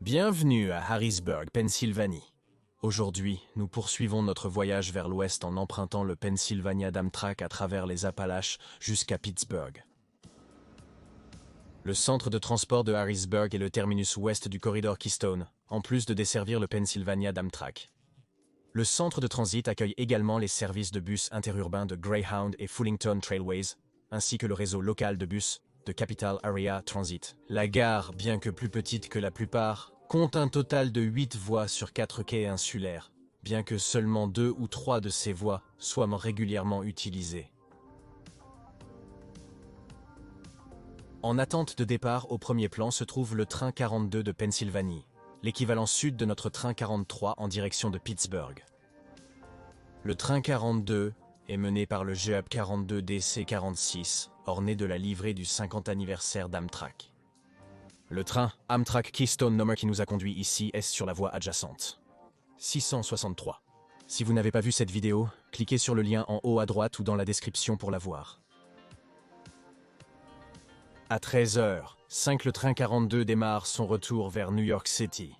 Bienvenue à Harrisburg, Pennsylvanie. Aujourd'hui, nous poursuivons notre voyage vers l'ouest en empruntant le Pennsylvania d'Amtrak à travers les Appalaches jusqu'à Pittsburgh. Le centre de transport de Harrisburg est le terminus ouest du corridor Keystone, en plus de desservir le Pennsylvania d'Amtrak. Le centre de transit accueille également les services de bus interurbains de Greyhound et Fulington Trailways, ainsi que le réseau local de bus de Capital Area Transit. La gare, bien que plus petite que la plupart, compte un total de 8 voies sur 4 quais insulaires, bien que seulement 2 ou 3 de ces voies soient régulièrement utilisées. En attente de départ, au premier plan se trouve le train 42 de Pennsylvanie, l'équivalent sud de notre train 43 en direction de Pittsburgh. Le train 42 est mené par le GEAP 42 DC46, orné de la livrée du 50 anniversaire d'Amtrak. Le train Amtrak Keystone Number qui nous a conduits ici est sur la voie adjacente. 663. Si vous n'avez pas vu cette vidéo, cliquez sur le lien en haut à droite ou dans la description pour la voir. À 13h05, le train 42 démarre son retour vers New York City.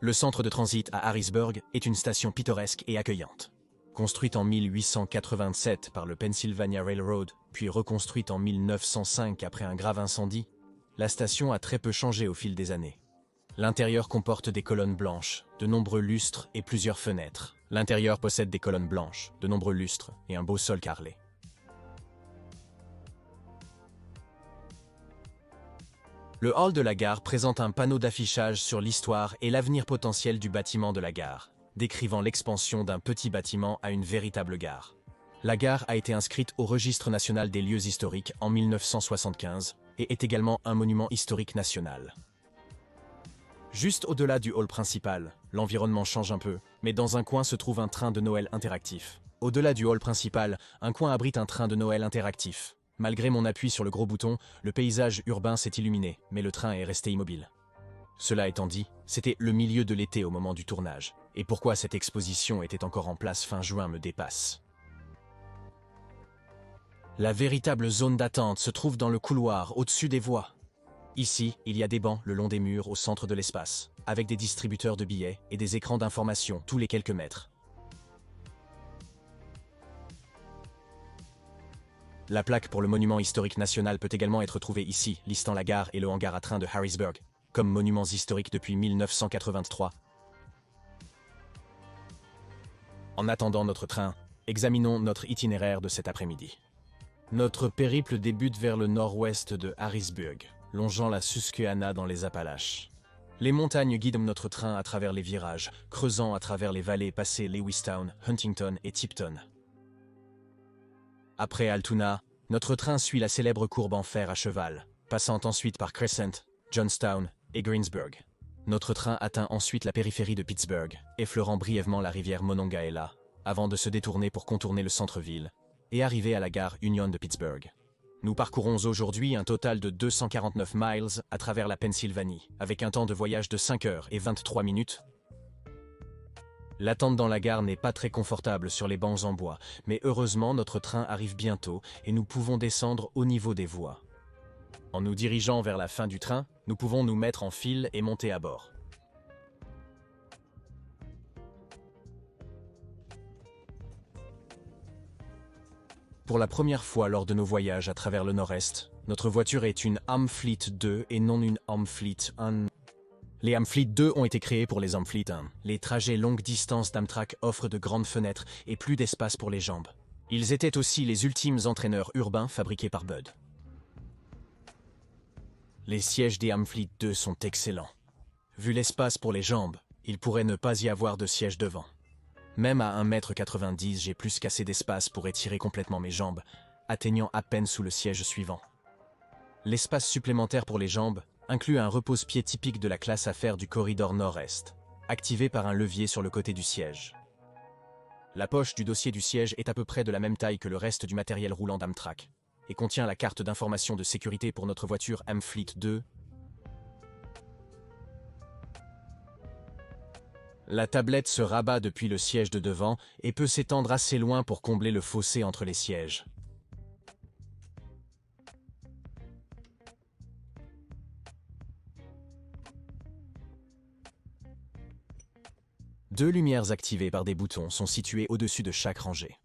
Le centre de transit à Harrisburg est une station pittoresque et accueillante. Construite en 1887 par le Pennsylvania Railroad, puis reconstruite en 1905 après un grave incendie, la station a très peu changé au fil des années. L'intérieur comporte des colonnes blanches, de nombreux lustres et plusieurs fenêtres. L'intérieur possède des colonnes blanches, de nombreux lustres et un beau sol carrelé. Le hall de la gare présente un panneau d'affichage sur l'histoire et l'avenir potentiel du bâtiment de la gare, décrivant l'expansion d'un petit bâtiment à une véritable gare. La gare a été inscrite au Registre national des lieux historiques en 1975 et est également un monument historique national. Juste au-delà du hall principal, l'environnement change un peu, mais dans un coin se trouve un train de Noël interactif. Au-delà du hall principal, un coin abrite un train de Noël interactif. Malgré mon appui sur le gros bouton, le paysage urbain s'est illuminé, mais le train est resté immobile. Cela étant dit, c'était le milieu de l'été au moment du tournage, et pourquoi cette exposition était encore en place fin juin me dépasse. La véritable zone d'attente se trouve dans le couloir, au-dessus des voies. Ici, il y a des bancs le long des murs au centre de l'espace, avec des distributeurs de billets et des écrans d'information tous les quelques mètres. La plaque pour le monument historique national peut également être trouvée ici, listant la gare et le hangar à train de Harrisburg, comme monuments historiques depuis 1983. En attendant notre train, examinons notre itinéraire de cet après-midi. Notre périple débute vers le nord-ouest de Harrisburg, longeant la Susquehanna dans les Appalaches. Les montagnes guident notre train à travers les virages, creusant à travers les vallées passées Lewistown, Huntington et Tipton. Après Altoona, notre train suit la célèbre courbe en fer à cheval, passant ensuite par Crescent, Johnstown et Greensburg. Notre train atteint ensuite la périphérie de Pittsburgh, effleurant brièvement la rivière Monongahela, avant de se détourner pour contourner le centre-ville et arriver à la gare Union de Pittsburgh. Nous parcourons aujourd'hui un total de 249 miles à travers la Pennsylvanie, avec un temps de voyage de 5 heures et 23 minutes. L'attente dans la gare n'est pas très confortable sur les bancs en bois, mais heureusement notre train arrive bientôt et nous pouvons descendre au niveau des voies. En nous dirigeant vers la fin du train, nous pouvons nous mettre en file et monter à bord. Pour la première fois lors de nos voyages à travers le nord-est, notre voiture est une Amfleet 2 et non une Amfleet 1. Les Amfleet 2 ont été créés pour les Amfleet 1. Les trajets longue distance d'Amtrak offrent de grandes fenêtres et plus d'espace pour les jambes. Ils étaient aussi les ultimes entraîneurs urbains fabriqués par Budd. Les sièges des Amfleet 2 sont excellents. Vu l'espace pour les jambes, il pourrait ne pas y avoir de siège devant. Même à 1,90 m, j'ai plus qu'assez d'espace pour étirer complètement mes jambes, atteignant à peine sous le siège suivant. L'espace supplémentaire pour les jambes inclut un repose-pied typique de la classe affaires du corridor nord-est, activé par un levier sur le côté du siège. La poche du dossier du siège est à peu près de la même taille que le reste du matériel roulant d'Amtrak et contient la carte d'information de sécurité pour notre voiture Amfleet 2. La tablette se rabat depuis le siège de devant et peut s'étendre assez loin pour combler le fossé entre les sièges. Deux lumières activées par des boutons sont situées au-dessus de chaque rangée.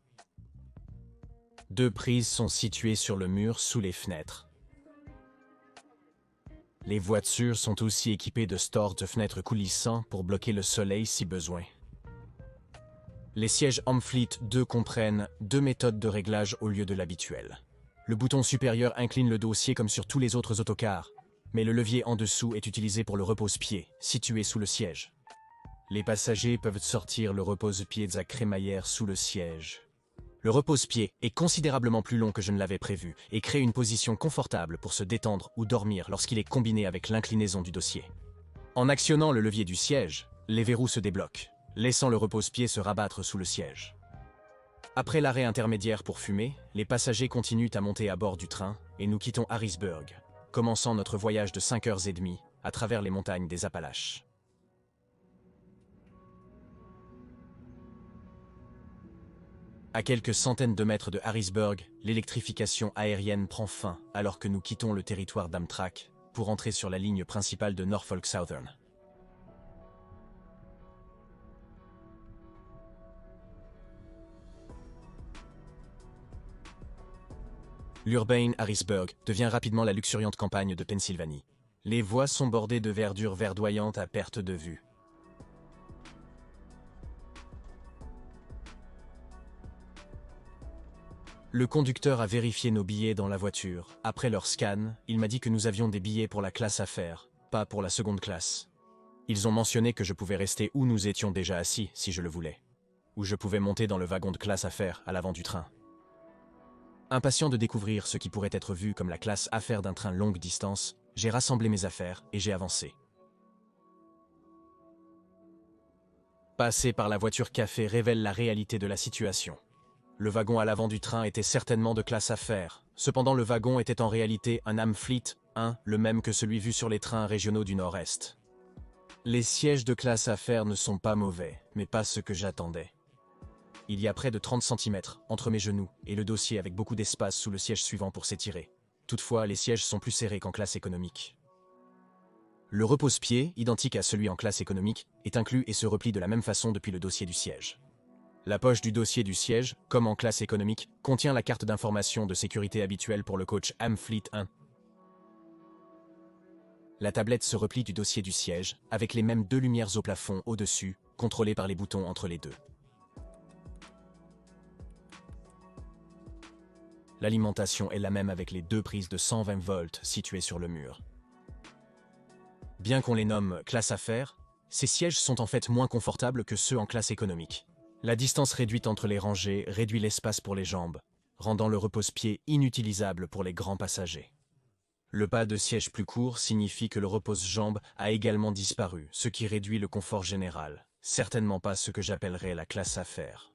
Deux prises sont situées sur le mur sous les fenêtres. Les voitures sont aussi équipées de stores de fenêtres coulissants pour bloquer le soleil si besoin. Les sièges Amfleet 2 comprennent deux méthodes de réglage au lieu de l'habituel. Le bouton supérieur incline le dossier comme sur tous les autres autocars, mais le levier en dessous est utilisé pour le repose-pied, situé sous le siège. Les passagers peuvent sortir le repose-pied de la crémaillère sous le siège. Le repose-pied est considérablement plus long que je ne l'avais prévu et crée une position confortable pour se détendre ou dormir lorsqu'il est combiné avec l'inclinaison du dossier. En actionnant le levier du siège, les verrous se débloquent, laissant le repose-pied se rabattre sous le siège. Après l'arrêt intermédiaire pour fumer, les passagers continuent à monter à bord du train et nous quittons Harrisburg, commençant notre voyage de 5h30 à travers les montagnes des Appalaches. À quelques centaines de mètres de Harrisburg, l'électrification aérienne prend fin alors que nous quittons le territoire d'Amtrak pour entrer sur la ligne principale de Norfolk Southern. L'Urbane Harrisburg devient rapidement la luxuriante campagne de Pennsylvanie. Les voies sont bordées de verdure verdoyante à perte de vue. Le conducteur a vérifié nos billets dans la voiture. Après leur scan, il m'a dit que nous avions des billets pour la classe affaires, pas pour la seconde classe. Ils ont mentionné que je pouvais rester où nous étions déjà assis, si je le voulais. Ou je pouvais monter dans le wagon de classe affaires à l'avant du train. Impatient de découvrir ce qui pourrait être vu comme la classe affaires d'un train longue distance, j'ai rassemblé mes affaires et j'ai avancé. Passer par la voiture café révèle la réalité de la situation. Le wagon à l'avant du train était certainement de classe affaires. Cependant, le wagon était en réalité un Amfleet 1, le même que celui vu sur les trains régionaux du Nord-Est. Les sièges de classe affaires ne sont pas mauvais, mais pas ce que j'attendais. Il y a près de 30 cm entre mes genoux et le dossier avec beaucoup d'espace sous le siège suivant pour s'étirer. Toutefois, les sièges sont plus serrés qu'en classe économique. Le repose-pied, identique à celui en classe économique, est inclus et se replie de la même façon depuis le dossier du siège. La poche du dossier du siège, comme en classe économique, contient la carte d'information de sécurité habituelle pour le coach Amfleet 1. La tablette se replie du dossier du siège, avec les mêmes deux lumières au plafond au-dessus, contrôlées par les boutons entre les deux. L'alimentation est la même avec les deux prises de 120 volts situées sur le mur. Bien qu'on les nomme classe affaires, ces sièges sont en fait moins confortables que ceux en classe économique. La distance réduite entre les rangées réduit l'espace pour les jambes, rendant le repose-pied inutilisable pour les grands passagers. Le pas de siège plus court signifie que le repose-jambes a également disparu, ce qui réduit le confort général. Certainement pas ce que j'appellerais la classe affaires.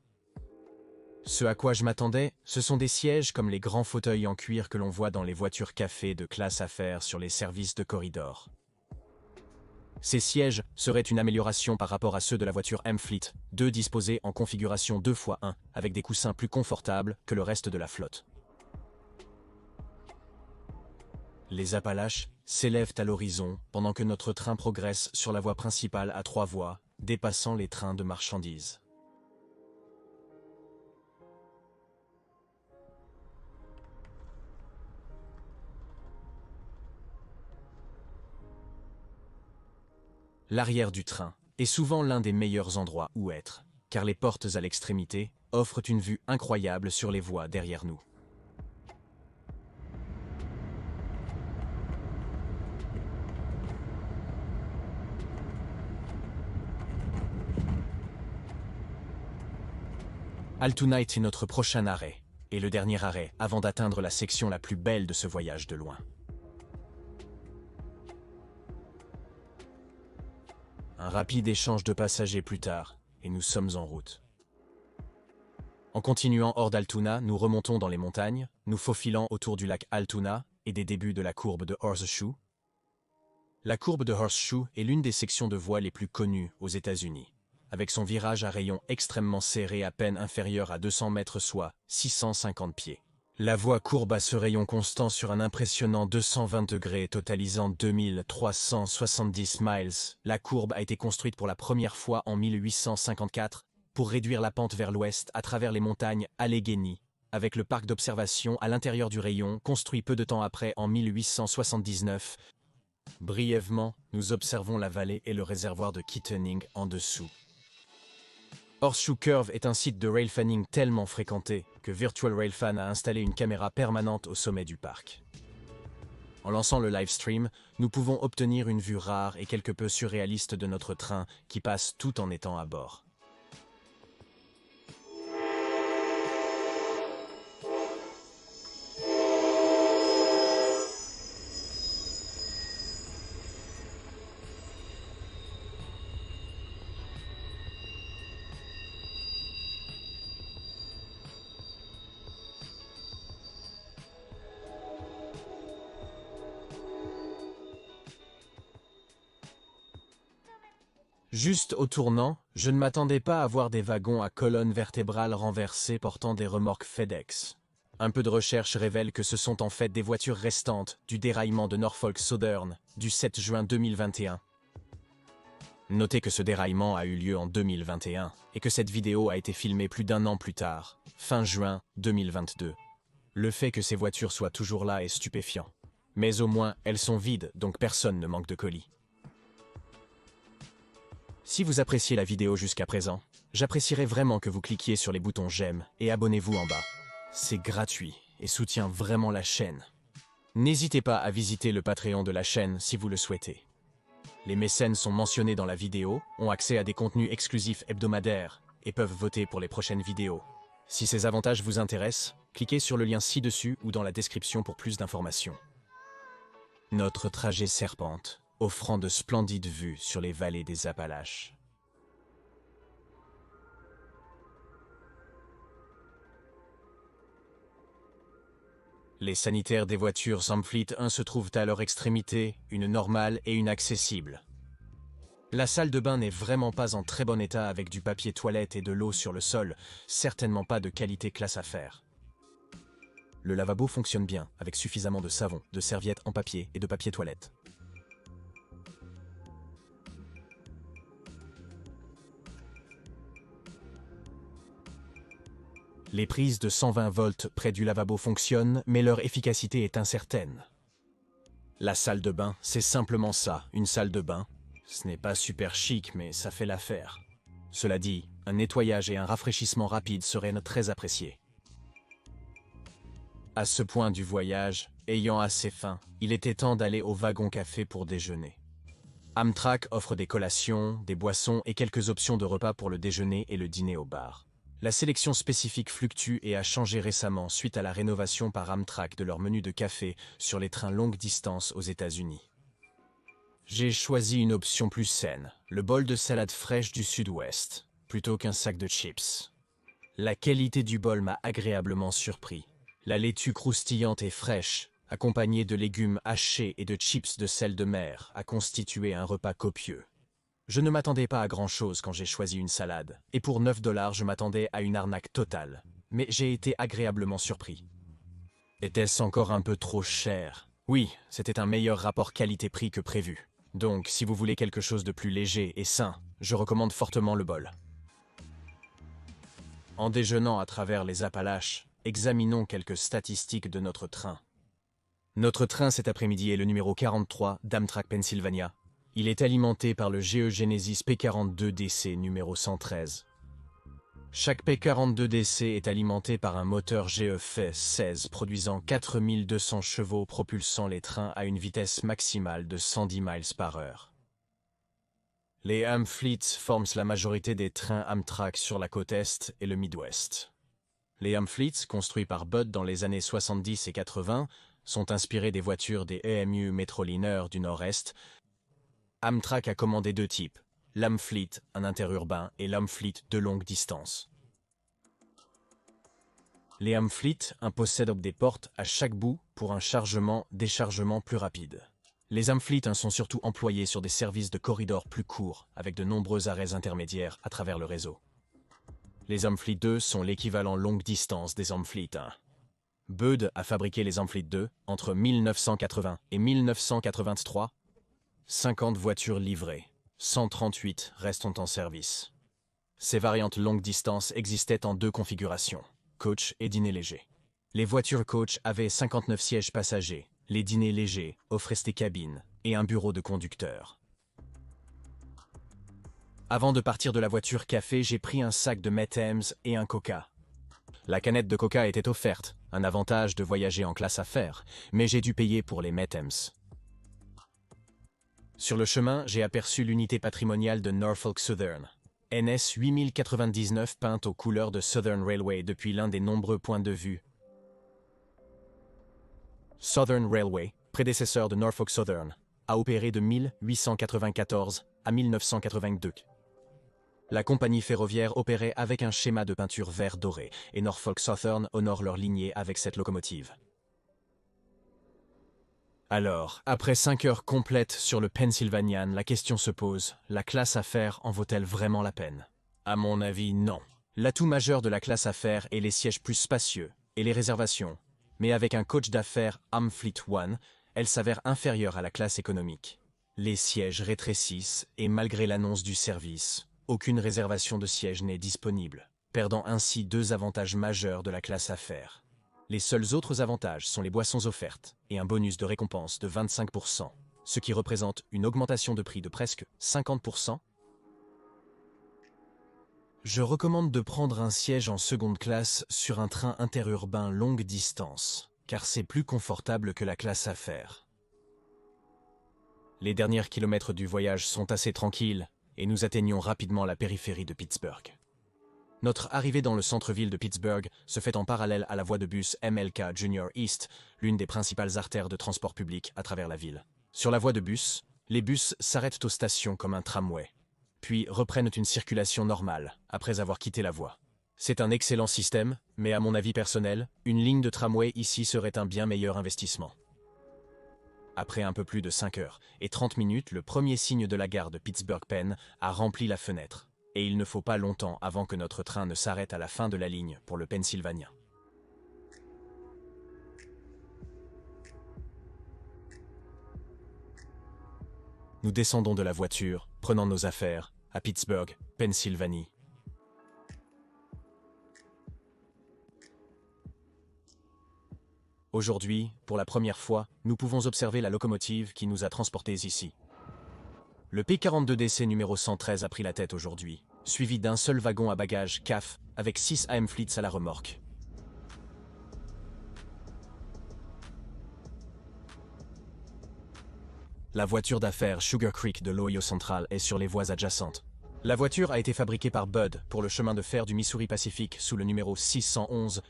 Ce à quoi je m'attendais, ce sont des sièges comme les grands fauteuils en cuir que l'on voit dans les voitures café de classe affaires sur les services de corridor. Ces sièges seraient une amélioration par rapport à ceux de la voiture Amfleet 2 disposés en configuration 2x1 avec des coussins plus confortables que le reste de la flotte. Les Appalaches s'élèvent à l'horizon pendant que notre train progresse sur la voie principale à 3 voies, dépassant les trains de marchandises. L'arrière du train est souvent l'un des meilleurs endroits où être, car les portes à l'extrémité offrent une vue incroyable sur les voies derrière nous. Altoona est notre prochain arrêt, et le dernier arrêt avant d'atteindre la section la plus belle de ce voyage de loin. Un rapide échange de passagers plus tard, et nous sommes en route. En continuant hors d'Altoona, nous remontons dans les montagnes, nous faufilant autour du lac Altoona et des débuts de la courbe de Horseshoe. La courbe de Horseshoe est l'une des sections de voie les plus connues aux États-Unis, avec son virage à rayon extrêmement serré à peine inférieur à 200 mètres soit 650 pieds. La voie courbe à ce rayon constant sur un impressionnant 220 degrés totalisant 2370 miles. La courbe a été construite pour la première fois en 1854 pour réduire la pente vers l'ouest à travers les montagnes Allegheny, avec le parc d'observation à l'intérieur du rayon construit peu de temps après en 1879. Brièvement, nous observons la vallée et le réservoir de Kittening en dessous. Horseshoe Curve est un site de railfanning tellement fréquenté que Virtual Railfan a installé une caméra permanente au sommet du parc. En lançant le live stream, nous pouvons obtenir une vue rare et quelque peu surréaliste de notre train qui passe tout en étant à bord. Juste au tournant, je ne m'attendais pas à voir des wagons à colonnes vertébrales renversées portant des remorques FedEx. Un peu de recherche révèle que ce sont en fait des voitures restantes du déraillement de Norfolk Southern du 7 juin 2021. Notez que ce déraillement a eu lieu en 2021 et que cette vidéo a été filmée plus d'un an plus tard, fin juin 2022. Le fait que ces voitures soient toujours là est stupéfiant. Mais au moins, elles sont vides, donc personne ne manque de colis. Si vous appréciez la vidéo jusqu'à présent, j'apprécierais vraiment que vous cliquiez sur les boutons j'aime et abonnez-vous en bas. C'est gratuit et soutient vraiment la chaîne. N'hésitez pas à visiter le Patreon de la chaîne si vous le souhaitez. Les mécènes sont mentionnés dans la vidéo, ont accès à des contenus exclusifs hebdomadaires et peuvent voter pour les prochaines vidéos. Si ces avantages vous intéressent, cliquez sur le lien ci-dessus ou dans la description pour plus d'informations. Notre trajet serpente, offrant de splendides vues sur les vallées des Appalaches. Les sanitaires des voitures Samfleet 1 se trouvent à leur extrémité, une normale et une accessible. La salle de bain n'est vraiment pas en très bon état avec du papier toilette et de l'eau sur le sol, certainement pas de qualité classe affaires. Le lavabo fonctionne bien, avec suffisamment de savon, de serviettes en papier et de papier toilette. Les prises de 120 volts près du lavabo fonctionnent, mais leur efficacité est incertaine. La salle de bain, c'est simplement ça, une salle de bain. Ce n'est pas super chic, mais ça fait l'affaire. Cela dit, un nettoyage et un rafraîchissement rapide seraient très appréciés. À ce point du voyage, ayant assez faim, il était temps d'aller au wagon-café pour déjeuner. Amtrak offre des collations, des boissons et quelques options de repas pour le déjeuner et le dîner au bar. La sélection spécifique fluctue et a changé récemment suite à la rénovation par Amtrak de leur menu de café sur les trains longue distance aux États-Unis. J'ai choisi une option plus saine, le bol de salade fraîche du Sud-Ouest, plutôt qu'un sac de chips. La qualité du bol m'a agréablement surpris. La laitue croustillante et fraîche, accompagnée de légumes hachés et de chips de sel de mer, a constitué un repas copieux. Je ne m'attendais pas à grand-chose quand j'ai choisi une salade, et pour 9 $, je m'attendais à une arnaque totale. Mais j'ai été agréablement surpris. Était-ce encore un peu trop cher? Oui, c'était un meilleur rapport qualité-prix que prévu. Donc, si vous voulez quelque chose de plus léger et sain, je recommande fortement le bol. En déjeunant à travers les Appalaches, examinons quelques statistiques de notre train. Notre train cet après-midi est le numéro 43 d'Amtrak Pennsylvania. Il est alimenté par le GE Genesis P42DC numéro 113. Chaque P42DC est alimenté par un moteur GE FE 16 produisant 4200 chevaux propulsant les trains à une vitesse maximale de 110 miles par heure. Les Amfleets forment la majorité des trains Amtrak sur la côte Est et le Midwest. Les Amfleets, construits par Budd dans les années 70 et 80, sont inspirés des voitures des EMU Metroliner du Nord-Est. Amtrak a commandé deux types, l'Amfleet, un interurbain, et l'Amfleet de longue distance. Les Amfleet possèdent des portes à chaque bout pour un chargement-déchargement plus rapide. Les Amfleet sont surtout employés sur des services de corridors plus courts, avec de nombreux arrêts intermédiaires à travers le réseau. Les Amfleet 2 sont l'équivalent longue distance des Amfleet 1. Bud a fabriqué les Amfleet 2 entre 1980 et 1983. 50 voitures livrées, 138 restent en service. Ces variantes longue distance existaient en deux configurations, coach et dîner léger. Les voitures coach avaient 59 sièges passagers, les dîners légers offraient des cabines et un bureau de conducteur. Avant de partir de la voiture café, j'ai pris un sac de M&M's et un Coca. La canette de Coca était offerte, un avantage de voyager en classe affaires, mais j'ai dû payer pour les M&M's. Sur le chemin, j'ai aperçu l'unité patrimoniale de Norfolk Southern. NS 8099 peinte aux couleurs de Southern Railway depuis l'un des nombreux points de vue. Southern Railway, prédécesseur de Norfolk Southern, a opéré de 1894 à 1982. La compagnie ferroviaire opérait avec un schéma de peinture vert doré et Norfolk Southern honore leur lignée avec cette locomotive. Alors, après 5 heures complètes sur le Pennsylvanian, la question se pose, la classe affaires en vaut-elle vraiment la peine? À mon avis, non. L'atout majeur de la classe affaires est les sièges plus spacieux et les réservations, mais avec un coach d'affaires Amfleet 1, elle s'avère inférieure à la classe économique. Les sièges rétrécissent et malgré l'annonce du service, aucune réservation de siège n'est disponible, perdant ainsi deux avantages majeurs de la classe affaires. Les seuls autres avantages sont les boissons offertes et un bonus de récompense de 25%, ce qui représente une augmentation de prix de presque 50%. Je recommande de prendre un siège en seconde classe sur un train interurbain longue distance, car c'est plus confortable que la classe affaires. Les derniers kilomètres du voyage sont assez tranquilles et nous atteignons rapidement la périphérie de Pittsburgh. Notre arrivée dans le centre-ville de Pittsburgh se fait en parallèle à la voie de bus MLK Junior East, l'une des principales artères de transport public à travers la ville. Sur la voie de bus, les bus s'arrêtent aux stations comme un tramway, puis reprennent une circulation normale après avoir quitté la voie. C'est un excellent système, mais à mon avis personnel, une ligne de tramway ici serait un bien meilleur investissement. Après un peu plus de 5 heures et 30 minutes, le premier signe de la gare de Pittsburgh-Penn a rempli la fenêtre. Et il ne faut pas longtemps avant que notre train ne s'arrête à la fin de la ligne pour le Pennsylvania. Nous descendons de la voiture, prenant nos affaires, à Pittsburgh, Pennsylvanie. Aujourd'hui, pour la première fois, nous pouvons observer la locomotive qui nous a transportés ici. Le P42DC numéro 113 a pris la tête aujourd'hui, suivi d'un seul wagon à bagages CAF avec 6 Amfleets à la remorque. La voiture d'affaires Sugar Creek de l'Ohio Central est sur les voies adjacentes. La voiture a été fabriquée par Bud pour le chemin de fer du Missouri Pacific sous le numéro 611.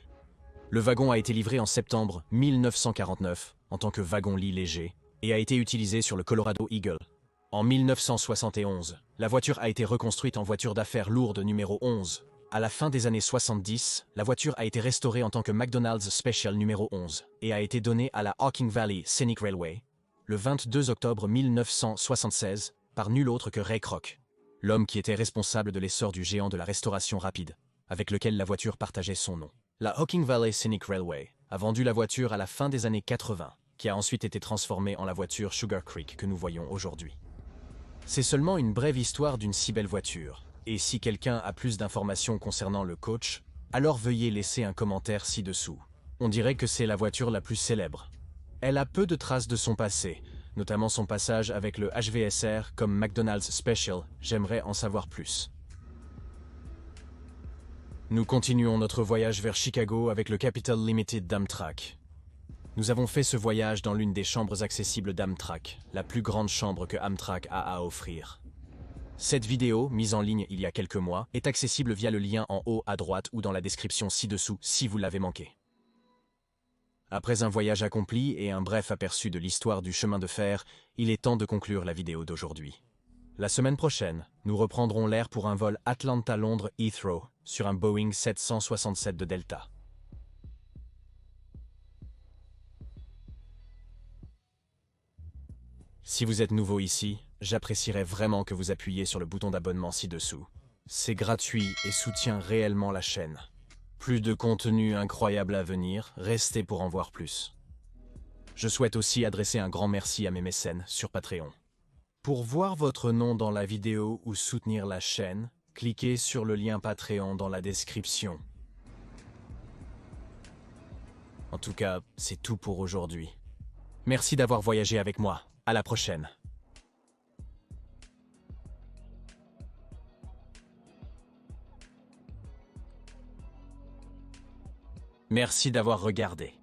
Le wagon a été livré en septembre 1949 en tant que wagon-lit léger et a été utilisé sur le Colorado Eagle. En 1971, la voiture a été reconstruite en voiture d'affaires lourde numéro 11. À la fin des années 70, la voiture a été restaurée en tant que McDonald's Special numéro 11 et a été donnée à la Hocking Valley Scenic Railway le 22 octobre 1976 par nul autre que Ray Kroc, l'homme qui était responsable de l'essor du géant de la restauration rapide, avec lequel la voiture partageait son nom. La Hocking Valley Scenic Railway a vendu la voiture à la fin des années 80, qui a ensuite été transformée en la voiture Sugar Creek que nous voyons aujourd'hui. C'est seulement une brève histoire d'une si belle voiture, et si quelqu'un a plus d'informations concernant le coach, alors veuillez laisser un commentaire ci-dessous. On dirait que c'est la voiture la plus célèbre. Elle a peu de traces de son passé, notamment son passage avec le HVSR comme McDonald's Special, j'aimerais en savoir plus. Nous continuons notre voyage vers Chicago avec le Capital Limited d'Amtrak. Nous avons fait ce voyage dans l'une des chambres accessibles d'Amtrak, la plus grande chambre que Amtrak a à offrir. Cette vidéo, mise en ligne il y a quelques mois, est accessible via le lien en haut à droite ou dans la description ci-dessous si vous l'avez manqué. Après un voyage accompli et un bref aperçu de l'histoire du chemin de fer, il est temps de conclure la vidéo d'aujourd'hui. La semaine prochaine, nous reprendrons l'air pour un vol Atlanta-Londres Heathrow sur un Boeing 767 de Delta. Si vous êtes nouveau ici, j'apprécierais vraiment que vous appuyiez sur le bouton d'abonnement ci-dessous. C'est gratuit et soutient réellement la chaîne. Plus de contenu incroyable à venir, restez pour en voir plus. Je souhaite aussi adresser un grand merci à mes mécènes sur Patreon. Pour voir votre nom dans la vidéo ou soutenir la chaîne, cliquez sur le lien Patreon dans la description. En tout cas, c'est tout pour aujourd'hui. Merci d'avoir voyagé avec moi. À la prochaine. Merci d'avoir regardé.